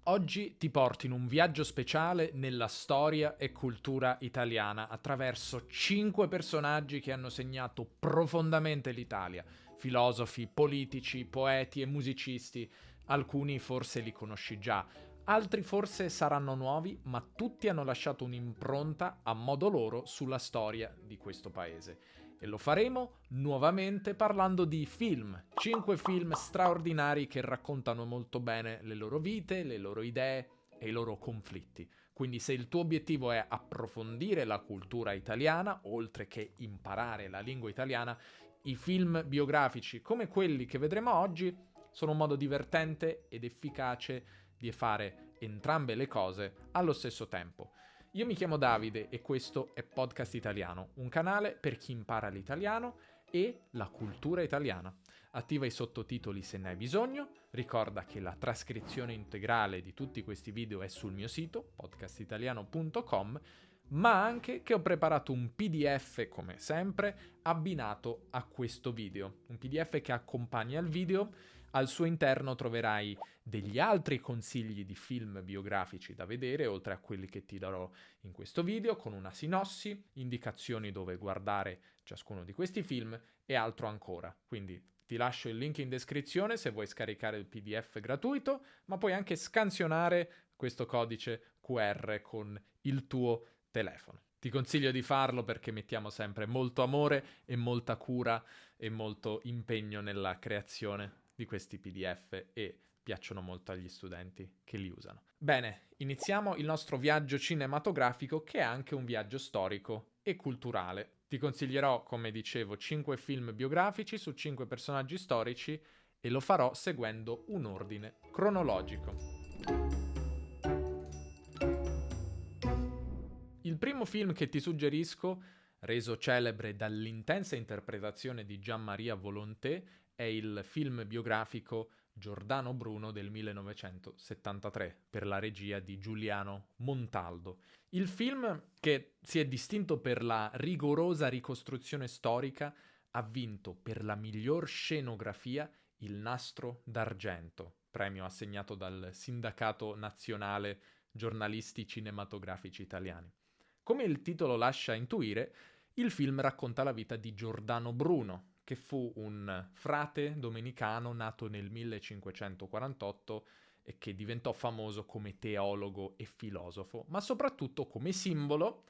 Oggi ti porto in un viaggio speciale nella storia e cultura italiana attraverso 5 personaggi che hanno segnato profondamente l'Italia, filosofi, politici, poeti e musicisti. Alcuni forse li conosci già, altri forse saranno nuovi, ma tutti hanno lasciato un'impronta a modo loro sulla storia di questo paese. E lo faremo nuovamente parlando di film, 5 film straordinari che raccontano molto bene le loro vite, le loro idee e i loro conflitti. Quindi se il tuo obiettivo è approfondire la cultura italiana, oltre che imparare la lingua italiana, i film biografici come quelli che vedremo oggi sono un modo divertente ed efficace di fare entrambe le cose allo stesso tempo. Io mi chiamo Davide e questo è Podcast Italiano, un canale per chi impara l'italiano e la cultura italiana. Attiva i sottotitoli se ne hai bisogno, ricorda che la trascrizione integrale di tutti questi video è sul mio sito, podcastitaliano.com, ma anche che ho preparato un PDF, come sempre, abbinato a questo video. Un PDF che accompagna il video. Al suo interno troverai degli altri consigli di film biografici da vedere, oltre a quelli che ti darò in questo video, con una sinossi, indicazioni dove guardare ciascuno di questi film e altro ancora. Quindi ti lascio il link in descrizione se vuoi scaricare il PDF gratuito, ma puoi anche scansionare questo codice QR con il tuo telefono. Ti consiglio di farlo perché mettiamo sempre molto amore e molta cura e molto impegno nella creazione di questi PDF e piacciono molto agli studenti che li usano. Bene, iniziamo il nostro viaggio cinematografico che è anche un viaggio storico e culturale. Ti consiglierò, come dicevo, 5 film biografici su 5 personaggi storici e lo farò seguendo un ordine cronologico. Il primo film che ti suggerisco, reso celebre dall'intensa interpretazione di Gianmaria Volonté, è il film biografico Giordano Bruno del 1973 per la regia di Giuliano Montaldo. Il film, che si è distinto per la rigorosa ricostruzione storica, ha vinto per la miglior scenografia il Nastro d'Argento, premio assegnato dal Sindacato Nazionale Giornalisti Cinematografici Italiani. Come il titolo lascia intuire, il film racconta la vita di Giordano Bruno, che fu un frate domenicano nato nel 1548 e che diventò famoso come teologo e filosofo, ma soprattutto come simbolo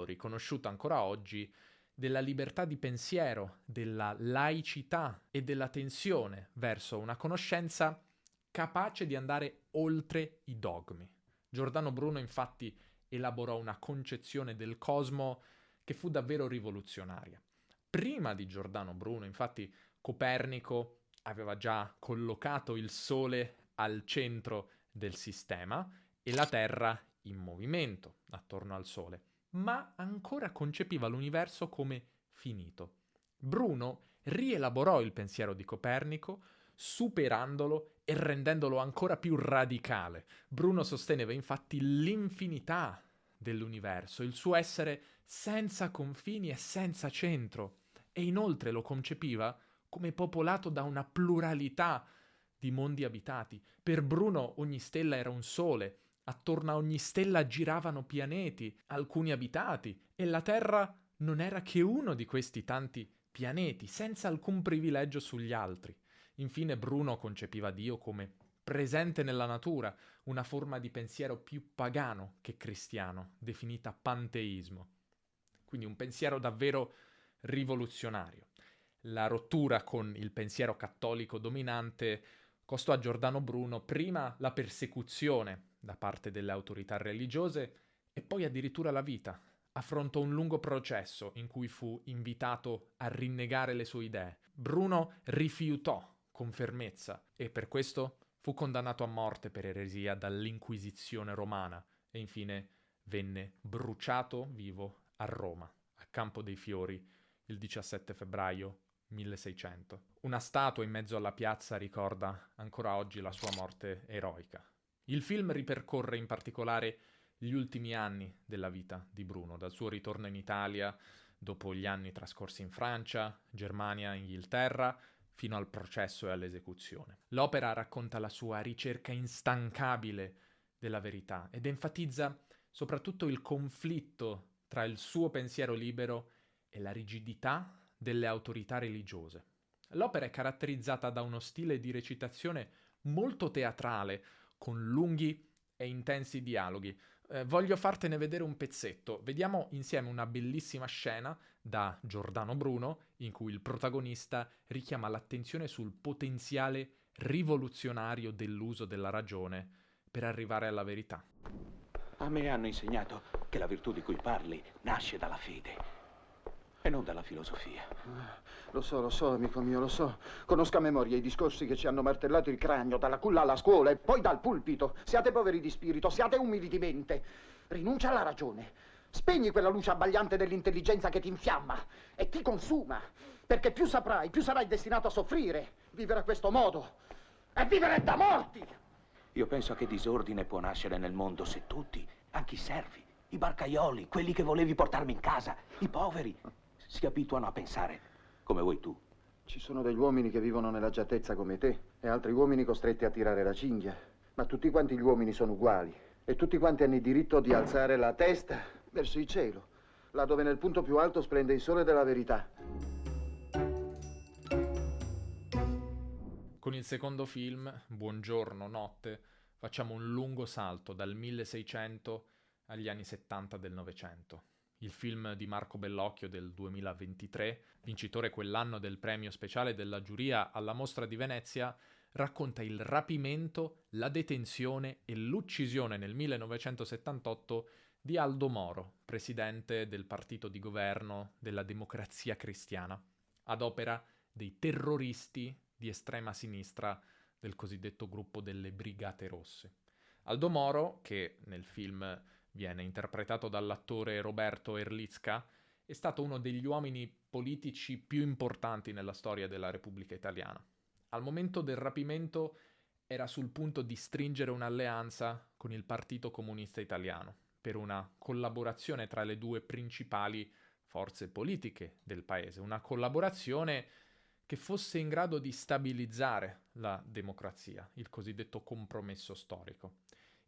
riconosciuto ancora oggi, della libertà di pensiero, della laicità e della tensione verso una conoscenza capace di andare oltre i dogmi. Giordano Bruno infatti elaborò una concezione del cosmo che fu davvero rivoluzionaria. Prima di Giordano Bruno, infatti, Copernico aveva già collocato il Sole al centro del sistema e la Terra in movimento attorno al Sole, ma ancora concepiva l'universo come finito. Bruno rielaborò il pensiero di Copernico, superandolo e rendendolo ancora più radicale. Bruno sosteneva infatti l'infinità dell'universo, il suo essere senza confini e senza centro, e inoltre lo concepiva come popolato da una pluralità di mondi abitati. Per Bruno ogni stella era un sole, attorno a ogni stella giravano pianeti, alcuni abitati, e la Terra non era che uno di questi tanti pianeti, senza alcun privilegio sugli altri. Infine Bruno concepiva Dio come presente nella natura, una forma di pensiero più pagano che cristiano, definita panteismo. Quindi un pensiero davvero rivoluzionario. La rottura con il pensiero cattolico dominante costò a Giordano Bruno prima la persecuzione da parte delle autorità religiose e poi addirittura la vita. Affrontò un lungo processo in cui fu invitato a rinnegare le sue idee. Bruno rifiutò con fermezza e per questo fu condannato a morte per eresia dall'Inquisizione romana e infine venne bruciato vivo a Roma, a Campo dei Fiori, il 17 febbraio 1600. Una statua in mezzo alla piazza ricorda ancora oggi la sua morte eroica. Il film ripercorre in particolare gli ultimi anni della vita di Bruno, dal suo ritorno in Italia, dopo gli anni trascorsi in Francia, Germania, Inghilterra, fino al processo e all'esecuzione. L'opera racconta la sua ricerca instancabile della verità ed enfatizza soprattutto il conflitto tra il suo pensiero libero e la rigidità delle autorità religiose. L'opera è caratterizzata da uno stile di recitazione molto teatrale, con lunghi e intensi dialoghi. Voglio fartene vedere un pezzetto. Vediamo insieme una bellissima scena da Giordano Bruno, in cui il protagonista richiama l'attenzione sul potenziale rivoluzionario dell'uso della ragione per arrivare alla verità. A me hanno insegnato che la virtù di cui parli nasce dalla fede e non dalla filosofia. Lo so, amico mio, lo so. Conosco a memoria i discorsi che ci hanno martellato il cranio, dalla culla alla scuola e poi dal pulpito. Siate poveri di spirito, siate umili di mente. Rinuncia alla ragione. Spegni quella luce abbagliante dell'intelligenza che ti infiamma e ti consuma. Perché più saprai, più sarai destinato a soffrire. Vivere a questo modo è vivere da morti. Io penso che disordine può nascere nel mondo se tutti, anche i servi, i barcaioli, quelli che volevi portarmi in casa, i poveri, si abituano a pensare come vuoi tu. Ci sono degli uomini che vivono nell'agiatezza come te e altri uomini costretti a tirare la cinghia. Ma tutti quanti gli uomini sono uguali e tutti quanti hanno il diritto di alzare la testa verso il cielo, là dove nel punto più alto splende il sole della verità. Con il secondo film, Buongiorno, notte, facciamo un lungo salto dal 1600 agli anni 70 del Novecento. Il film di Marco Bellocchio del 2023, vincitore quell'anno del premio speciale della giuria alla Mostra di Venezia, racconta il rapimento, la detenzione e l'uccisione nel 1978 di Aldo Moro, presidente del partito di governo della Democrazia Cristiana, ad opera dei terroristi di estrema sinistra del cosiddetto gruppo delle Brigate Rosse. Aldo Moro, che nel film viene interpretato dall'attore Roberto Erlicka, è stato uno degli uomini politici più importanti nella storia della Repubblica Italiana. Al momento del rapimento era sul punto di stringere un'alleanza con il Partito Comunista Italiano per una collaborazione tra le due principali forze politiche del paese, una collaborazione che fosse in grado di stabilizzare la democrazia, il cosiddetto compromesso storico.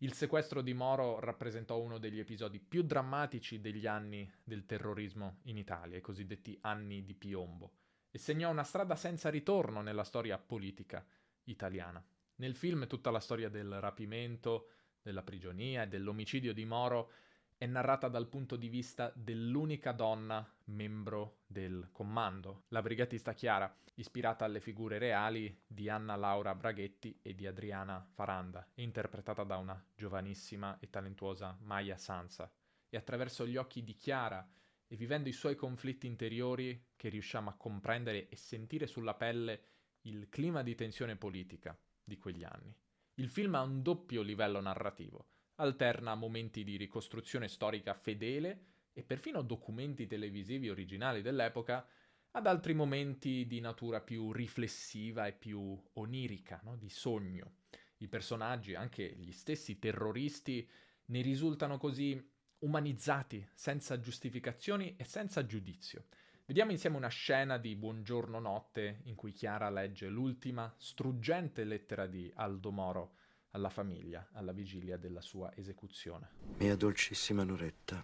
Il sequestro di Moro rappresentò uno degli episodi più drammatici degli anni del terrorismo in Italia, i cosiddetti anni di piombo, e segnò una strada senza ritorno nella storia politica italiana. Nel film tutta la storia del rapimento, della prigionia e dell'omicidio di Moro è narrata dal punto di vista dell'unica donna membro del comando, la brigatista Chiara, ispirata alle figure reali di Anna Laura Braghetti e di Adriana Faranda, e interpretata da una giovanissima e talentuosa Maya Sanza. È attraverso gli occhi di Chiara e vivendo i suoi conflitti interiori che riusciamo a comprendere e sentire sulla pelle il clima di tensione politica di quegli anni. Il film ha un doppio livello narrativo. Alterna momenti di ricostruzione storica fedele e perfino documenti televisivi originali dell'epoca ad altri momenti di natura più riflessiva e più onirica, no? Di sogno. I personaggi, anche gli stessi terroristi, ne risultano così umanizzati, senza giustificazioni e senza giudizio. Vediamo insieme una scena di Buongiorno notte in cui Chiara legge l'ultima struggente lettera di Aldo Moro alla famiglia, alla vigilia della sua esecuzione. Mia dolcissima Noretta,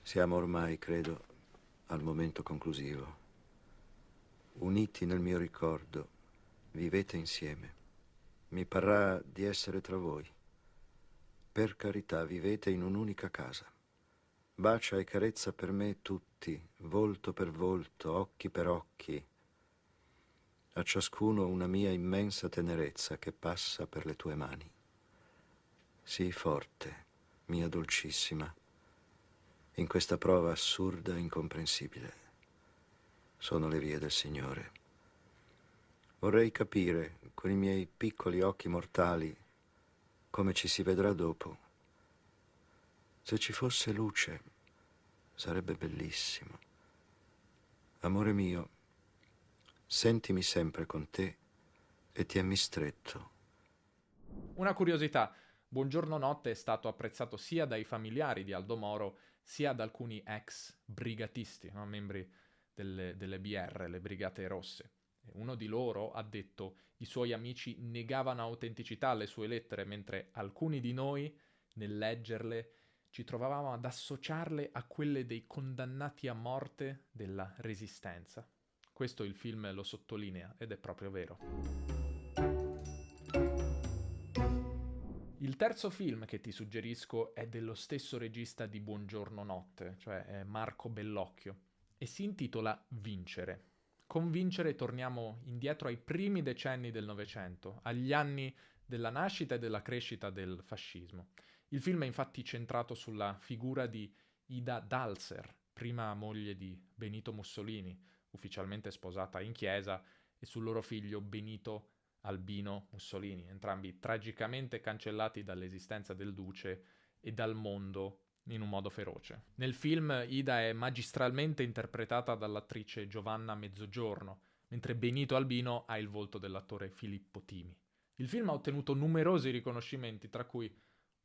siamo ormai, credo, al momento conclusivo. Uniti nel mio ricordo, vivete insieme. Mi parrà di essere tra voi. Per carità, vivete in un'unica casa. Bacia e carezza per me tutti, volto per volto, occhi per occhi. A ciascuno una mia immensa tenerezza che passa per le tue mani. Sii forte, mia dolcissima, in questa prova assurda e incomprensibile. Sono le vie del Signore. Vorrei capire, con i miei piccoli occhi mortali, come ci si vedrà dopo. Se ci fosse luce, sarebbe bellissimo. Amore mio, sentimi sempre con te e tienimi stretto. Una curiosità, Buongiorno notte è stato apprezzato sia dai familiari di Aldo Moro, sia da alcuni ex brigatisti, no? Membri delle BR, le Brigate Rosse. Uno di loro ha detto: i suoi amici negavano autenticità alle sue lettere, mentre alcuni di noi, nel leggerle, ci trovavamo ad associarle a quelle dei condannati a morte della Resistenza. Questo il film lo sottolinea ed è proprio vero. Il terzo film che ti suggerisco è dello stesso regista di Buongiorno Notte, cioè è Marco Bellocchio, e si intitola Vincere. Con Vincere torniamo indietro ai primi decenni del Novecento, agli anni della nascita e della crescita del fascismo. Il film è infatti centrato sulla figura di Ida Dalser, prima moglie di Benito Mussolini, ufficialmente sposata in chiesa, e sul loro figlio Benito Albino Mussolini, entrambi tragicamente cancellati dall'esistenza del duce e dal mondo in un modo feroce. Nel film Ida è magistralmente interpretata dall'attrice Giovanna Mezzogiorno, mentre Benito Albino ha il volto dell'attore Filippo Timi. Il film ha ottenuto numerosi riconoscimenti, tra cui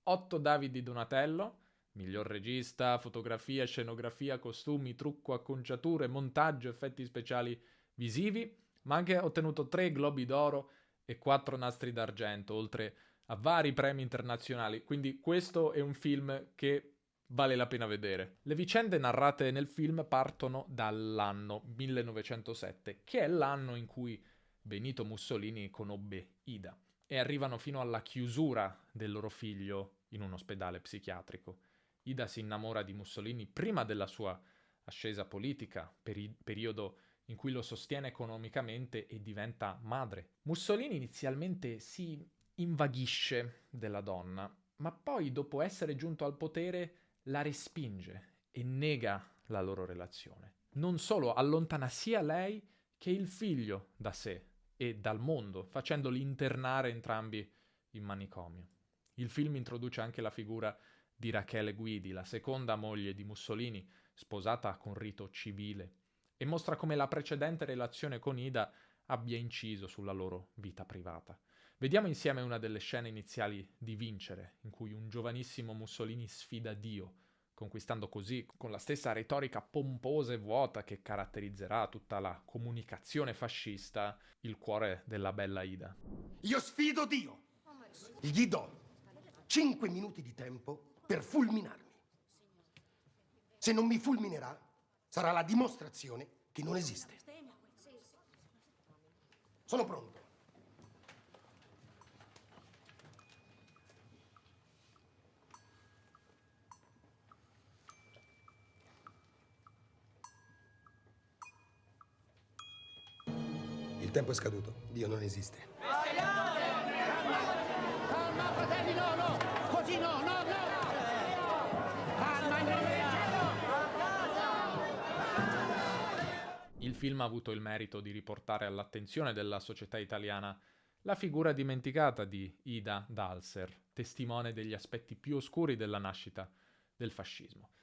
8 David Donatello, miglior regista, fotografia, scenografia, costumi, trucco, acconciature, montaggio, effetti speciali visivi, ma anche ha ottenuto 3 Globi d'Oro e 4 Nastri d'Argento, oltre a vari premi internazionali. Quindi questo è un film che vale la pena vedere. Le vicende narrate nel film partono dall'anno 1907, che è l'anno in cui Benito Mussolini conobbe Ida, e arrivano fino alla chiusura del loro figlio in un ospedale psichiatrico. Ida si innamora di Mussolini prima della sua ascesa politica, periodo in cui lo sostiene economicamente e diventa madre. Mussolini inizialmente si invaghisce della donna, ma poi, dopo essere giunto al potere, la respinge e nega la loro relazione. Non solo, allontana sia lei che il figlio da sé e dal mondo, facendoli internare entrambi in manicomio. Il film introduce anche la figura di Rachele Guidi, la seconda moglie di Mussolini, sposata con rito civile, e mostra come la precedente relazione con Ida abbia inciso sulla loro vita privata. Vediamo insieme una delle scene iniziali di Vincere, in cui un giovanissimo Mussolini sfida Dio, conquistando così, con la stessa retorica pomposa e vuota che caratterizzerà tutta la comunicazione fascista, il cuore della bella Ida. Io sfido Dio. Gli do 5 minuti di tempo per fulminarmi. Se non mi fulminerà, sarà la dimostrazione che non esiste. Sono pronto. Il tempo è scaduto. Dio non esiste. Calma, fratelli, no! Così no! Calma, Il film ha avuto il merito di riportare all'attenzione della società italiana la figura dimenticata di Ida Dalser, testimone degli aspetti più oscuri della nascita del fascismo.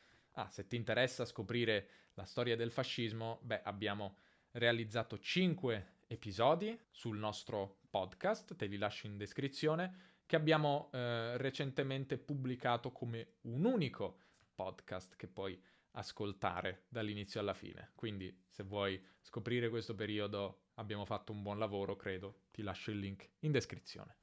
Se ti interessa scoprire la storia del fascismo, abbiamo realizzato 5 episodi sul nostro podcast, te li lascio in descrizione, che abbiamo recentemente pubblicato come un unico podcast che puoi ascoltare dall'inizio alla fine. Quindi, se vuoi scoprire questo periodo, abbiamo fatto un buon lavoro, credo. Ti lascio il link in descrizione.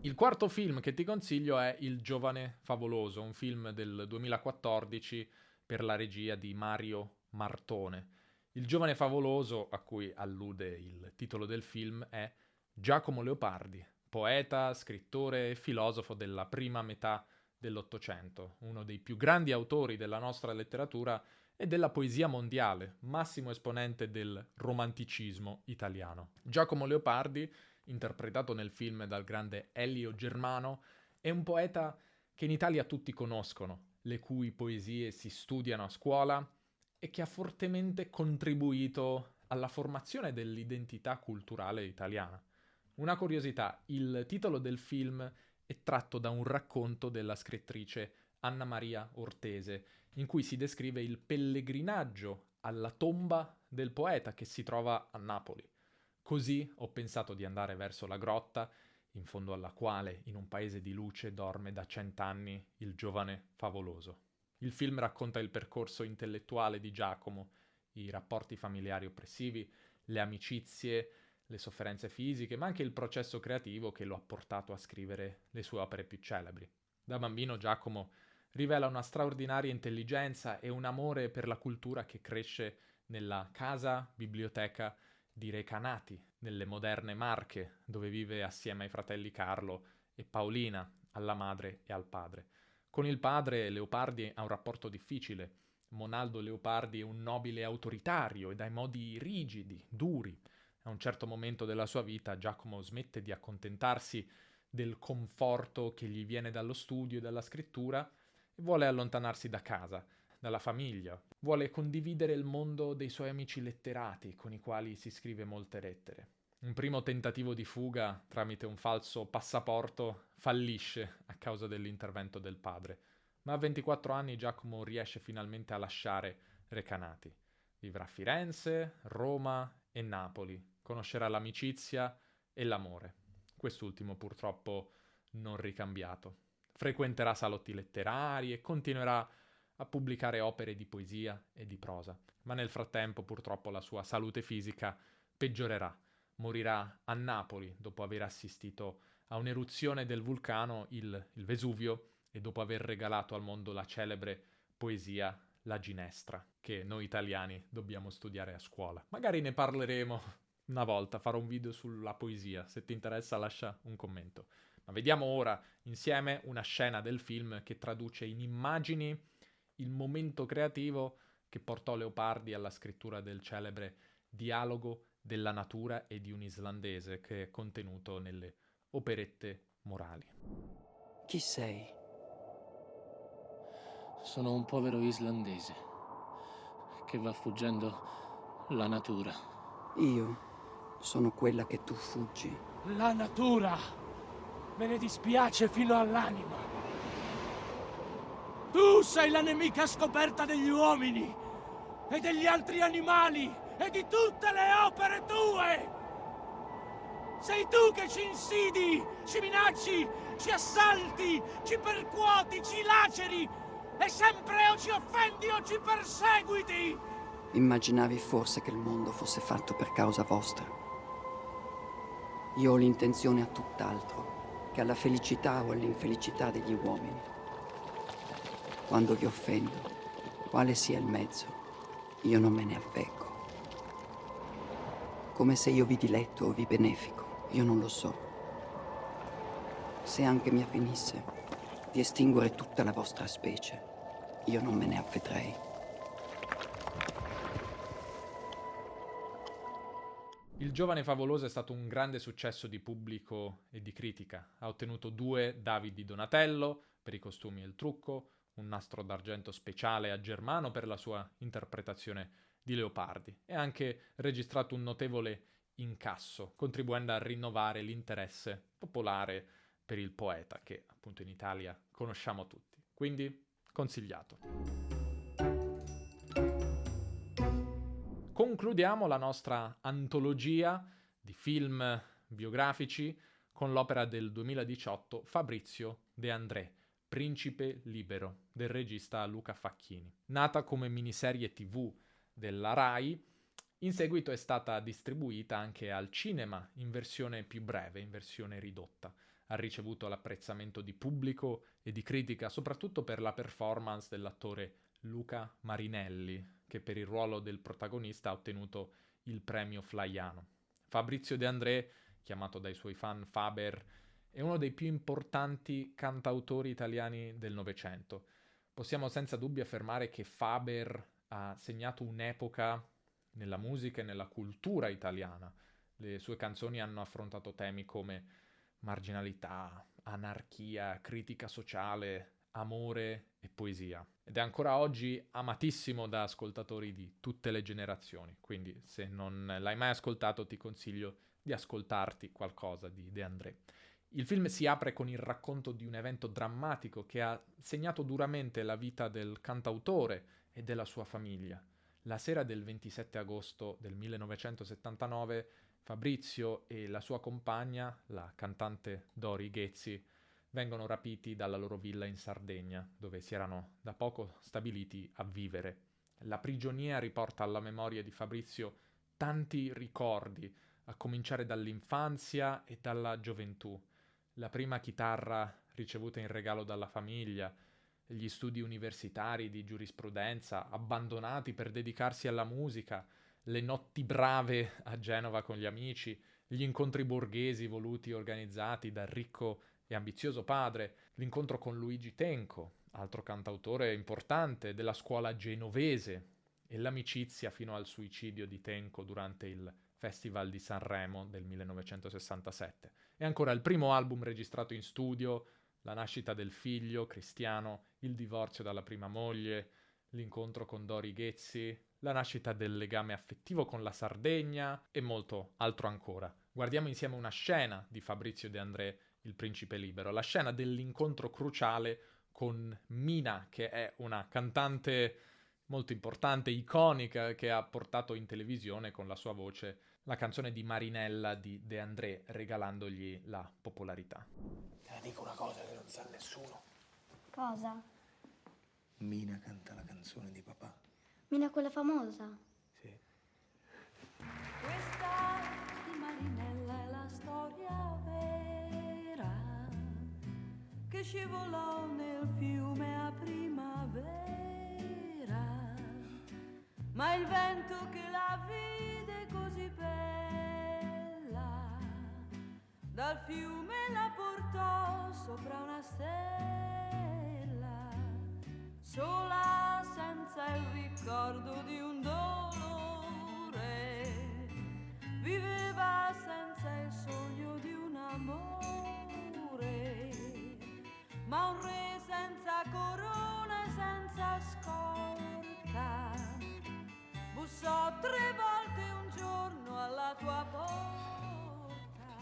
Il quarto film che ti consiglio è Il giovane favoloso, un film del 2014 per la regia di Mario Martone. Il giovane favoloso, a cui allude il titolo del film, è Giacomo Leopardi, poeta, scrittore e filosofo della prima metà dell'Ottocento, uno dei più grandi autori della nostra letteratura e della poesia mondiale, massimo esponente del romanticismo italiano. Giacomo Leopardi, interpretato nel film dal grande Elio Germano, è un poeta che in Italia tutti conoscono, le cui poesie si studiano a scuola e che ha fortemente contribuito alla formazione dell'identità culturale italiana. Una curiosità, il titolo del film è tratto da un racconto della scrittrice Anna Maria Ortese, in cui si descrive il pellegrinaggio alla tomba del poeta che si trova a Napoli. Così ho pensato di andare verso la grotta, in fondo alla quale, in un paese di luce, dorme da 100 anni il giovane favoloso. Il film racconta il percorso intellettuale di Giacomo, i rapporti familiari oppressivi, le amicizie, le sofferenze fisiche, ma anche il processo creativo che lo ha portato a scrivere le sue opere più celebri. Da bambino Giacomo rivela una straordinaria intelligenza e un amore per la cultura che cresce nella casa biblioteca di Recanati, nelle moderne Marche, dove vive assieme ai fratelli Carlo e Paolina, alla madre e al padre. Con il padre Leopardi ha un rapporto difficile. Monaldo Leopardi è un nobile autoritario e dai modi rigidi, duri. A un certo momento della sua vita Giacomo smette di accontentarsi del conforto che gli viene dallo studio e dalla scrittura e vuole allontanarsi da casa, dalla famiglia. Vuole condividere il mondo dei suoi amici letterati, con i quali si scrive molte lettere. Un primo tentativo di fuga tramite un falso passaporto fallisce a causa dell'intervento del padre, ma a 24 anni Giacomo riesce finalmente a lasciare Recanati. Vivrà a Firenze, Roma e Napoli. Conoscerà l'amicizia e l'amore. Quest'ultimo purtroppo non ricambiato. Frequenterà salotti letterari e continuerà a pubblicare opere di poesia e di prosa. Ma nel frattempo purtroppo la sua salute fisica peggiorerà. Morirà a Napoli dopo aver assistito a un'eruzione del vulcano, il Vesuvio, e dopo aver regalato al mondo la celebre poesia La Ginestra, che noi italiani dobbiamo studiare a scuola. Magari ne parleremo una volta, farò un video sulla poesia, se ti interessa lascia un commento. Ma vediamo ora insieme una scena del film che traduce in immagini il momento creativo che portò Leopardi alla scrittura del celebre Dialogo della natura e di un islandese, che è contenuto nelle operette morali. Chi sei? Sono un povero islandese che va fuggendo la natura. Io sono quella che tu fuggi. La natura! Me ne dispiace fino all'anima. Tu sei la nemica scoperta degli uomini e degli altri animali e di tutte le opere tue! Sei tu che ci insidi, ci minacci, ci assalti, ci percuoti, ci laceri e sempre o ci offendi o ci perseguiti! Immaginavi forse che il mondo fosse fatto per causa vostra? Io ho l'intenzione a tutt'altro che alla felicità o all'infelicità degli uomini. Quando vi offendo, quale sia il mezzo, io non me ne avveggo. Come se io vi diletto o vi benefico, io non lo so. Se anche mi avvenisse di estinguere tutta la vostra specie, io non me ne avvedrei. Il giovane favoloso è stato un grande successo di pubblico e di critica. Ha ottenuto 2 David di Donatello per i costumi e il trucco, un nastro d'argento speciale a Germano per la sua interpretazione di Leopardi e ha anche registrato un notevole incasso, contribuendo a rinnovare l'interesse popolare per il poeta, che appunto in Italia conosciamo tutti. Quindi consigliato. Concludiamo la nostra antologia di film biografici con l'opera del 2018 Fabrizio De André, Principe Libero, del regista Luca Facchini. Nata come miniserie TV della Rai, in seguito è stata distribuita anche al cinema in versione più breve, in versione ridotta. Ha ricevuto l'apprezzamento di pubblico e di critica, soprattutto per la performance dell'attore Luca Marinelli, che per il ruolo del protagonista ha ottenuto il premio Flaiano. Fabrizio De André, chiamato dai suoi fan Faber, è uno dei più importanti cantautori italiani del Novecento. Possiamo senza dubbio affermare che Faber ha segnato un'epoca nella musica e nella cultura italiana. Le sue canzoni hanno affrontato temi come marginalità, anarchia, critica sociale, amore e poesia. Ed è ancora oggi amatissimo da ascoltatori di tutte le generazioni. Quindi se non l'hai mai ascoltato ti consiglio di ascoltarti qualcosa di De André. Il film si apre con il racconto di un evento drammatico che ha segnato duramente la vita del cantautore e della sua famiglia. La sera del 27 agosto del 1979 Fabrizio e la sua compagna, la cantante Dori Ghezzi, vengono rapiti dalla loro villa in Sardegna, dove si erano da poco stabiliti a vivere. La prigionia riporta alla memoria di Fabrizio tanti ricordi, a cominciare dall'infanzia e dalla gioventù. La prima chitarra ricevuta in regalo dalla famiglia, gli studi universitari di giurisprudenza abbandonati per dedicarsi alla musica, le notti brave a Genova con gli amici, gli incontri borghesi voluti e organizzati dal ricco e ambizioso padre, l'incontro con Luigi Tenco, altro cantautore importante della scuola genovese, e l'amicizia fino al suicidio di Tenco durante il Festival di Sanremo del 1967. E ancora il primo album registrato in studio, la nascita del figlio, Cristiano, il divorzio dalla prima moglie, l'incontro con Dori Ghezzi, la nascita del legame affettivo con la Sardegna e molto altro ancora. Guardiamo insieme una scena di Fabrizio De André, Il Principe Libero, la scena dell'incontro cruciale con Mina, che è una cantante molto importante, iconica, che ha portato in televisione con la sua voce la canzone di Marinella di De André, regalandogli la popolarità. Te la dico una cosa che non sa nessuno. Cosa? Mina canta la canzone di papà. Mina quella famosa? Sì. Questa di Marinella è la storia vera che scivolò nel fiume a primavera, ma il vento che la vide così bella dal fiume la portò sopra una stella, sola senza il ricordo di un dolore, viveva senza il sogno di un amore, ma un re senza corona e senza scorta bussò 3 volte un giorno alla tua porta,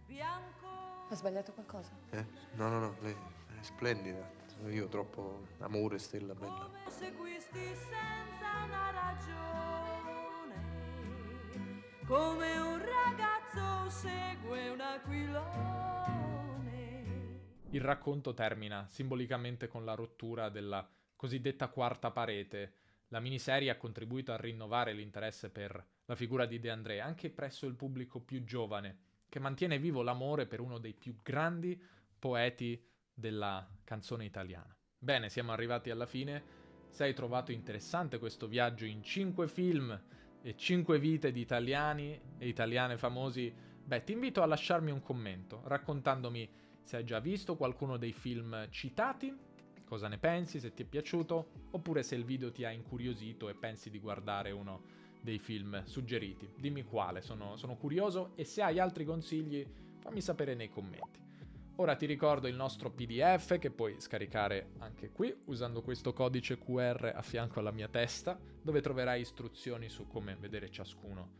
bianco. Ho sbagliato qualcosa? No, lei è splendida. Io troppo amore, Stella, bella. Come seguisti senza una ragione, come un ragazzo segue un aquilone. Il racconto termina simbolicamente con la rottura della cosiddetta quarta parete. La miniserie ha contribuito a rinnovare l'interesse per la figura di De André anche presso il pubblico più giovane, che mantiene vivo l'amore per uno dei più grandi poeti della canzone italiana. Bene, siamo arrivati alla fine. Se hai trovato interessante questo viaggio in 5 film e 5 vite di italiani e italiane famosi, ti invito a lasciarmi un commento raccontandomi se hai già visto qualcuno dei film citati, cosa ne pensi, se ti è piaciuto, oppure se il video ti ha incuriosito e pensi di guardare uno dei film suggeriti. Dimmi quale, sono curioso, e se hai altri consigli fammi sapere nei commenti. Ora ti ricordo il nostro PDF che puoi scaricare anche qui usando questo codice QR a fianco alla mia testa, dove troverai istruzioni su come vedere ciascuno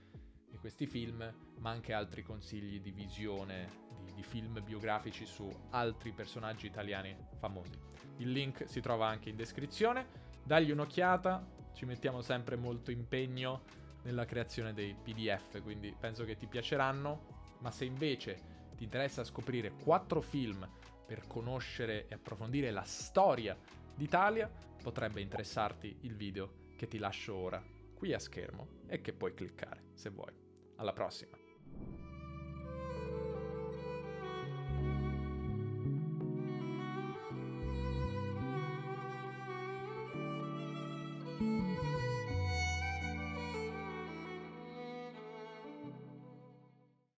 di questi film, ma anche altri consigli di visione di film biografici su altri personaggi italiani famosi. Il link si trova anche in descrizione, dagli un'occhiata, ci mettiamo sempre molto impegno nella creazione dei PDF, quindi penso che ti piaceranno, ma se invece ti interessa scoprire 4 film per conoscere e approfondire la storia d'Italia, potrebbe interessarti il video che ti lascio ora qui a schermo e che puoi cliccare se vuoi. Alla prossima!